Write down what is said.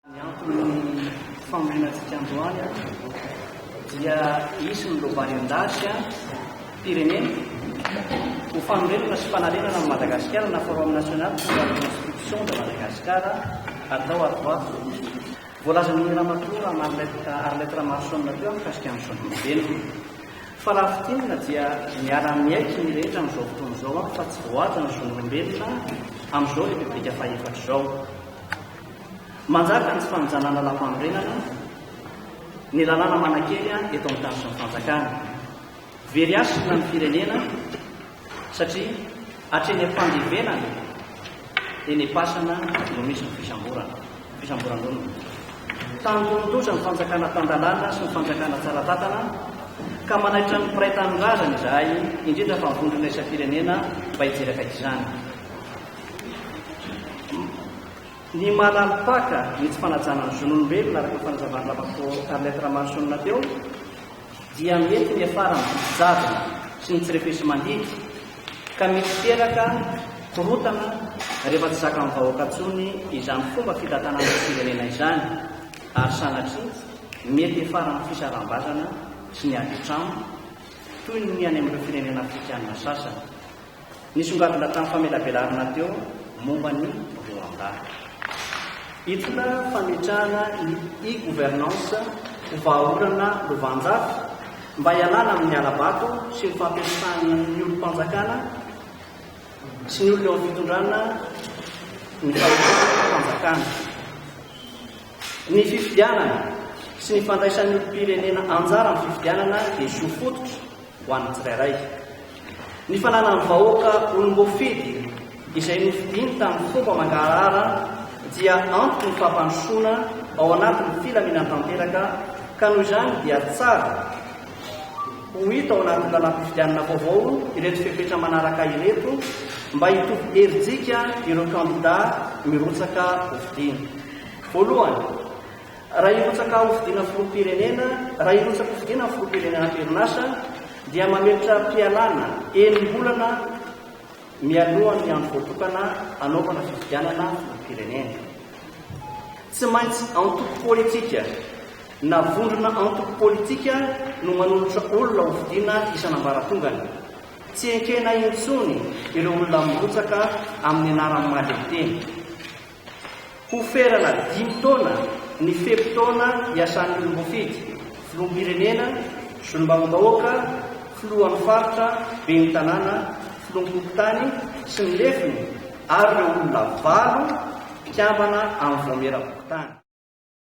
Ny antony famorinantsika androany dia isy ny lobarian-dasy pirenena ho fanorenana sy fanarenana ny Madagasikara na forum national pour la constitution de Madagascar atao atoa. Voalaza ny ramatoa Arlette Ramason teo mikasika ny zon'olombelona. Fa raha fitinana dia miara-miaiky ny rehetra amin'izao fotoana izao fa tsy voaty ny zon'olombelona amin'izao repoblika faha-efatra izao. Manjaka ny tsy fanjanana lam-panorenana ny lalàna manan-kely eto amin'ny tany sy ny fanjakana. Very asina ny firenena satria hatreny am-pandevenana eny am-pasana no misy ny fisamboran-dono. Tandondoza ny fanjakana tandalana sy ny fanjakana tsara-tatana ka manaitra ny mpiray tanindrazana izahay indrindra fa mivondrona isam-pirenena mba hijeraka izany. Ny malalipaka ny tsy fanajana ny zon'olombelona araka ny fanazavana ramatoa Arlette Ramason teo dia mety ny afara mijadona sy ny tsirefesy mandidy ka mety teraka korotana rehefa tsy zaka vahoaka tsony izany fomba fitantanana firenena izany, ary sanatria mety afara ny fisaram-bazana sy ny adi-trano toy ny any amin'ireo firenena afrikanina sasany. Nisongadina tamin'ny famelabelarana teo momba ny Rwanda. Itona fametrahana ny e-gouvernance vahaorana lovanjafy mba hialana amin'ny alabato sy ny fampiasana ny olom-panjakana sy ny olona eo amin'ny fitondrana ny fanjakana. Ny fifidianana sy ny fandraisan'ny olom-pirenena anjara amin'ny fifidianana dia sofototra ho an'ny tsirairay. Ny fananany vahoaka olom-boafidy izay nofidiny tamin'ny fomba mangarahara dia antoky ny fampandrosoana ao anatin'ny filaminana tanteraka ka noho izany dia tsara ho hita ao anatin'ny lalam-pifidianana vaovao ireto fepetra manaraka ireto mba hitovy herijika ireo kandida mirotsaka hofidiana. Voalohany, raha hirotsaka hofidiana filoham-pirenena, raha hirotsaka hofidiana filoham-pirenena am-perinasa dia mametra mpialana enim-bolana mialohan'ny andro voatokana anaovana fifidianana filoham-pirenena. Tsy maintsy antoko politika na vondrona antoko politika no manolotra olona hofidiana isan'ambaratongany. Tsy enkena intsony ireo olona mirotsaka amin'ny anaran'ny mahalenteny. Ho ferana 5 taona ny fepitaona iasan'ny olom-boafidy, filoham-pirenena, solombavam-bahoaka, filohan'ny faritra, be ny tanàna, filoham-pokotany sy ny lefiny ary ireo olona valo mpiambana amin'ny voameram-pokotany.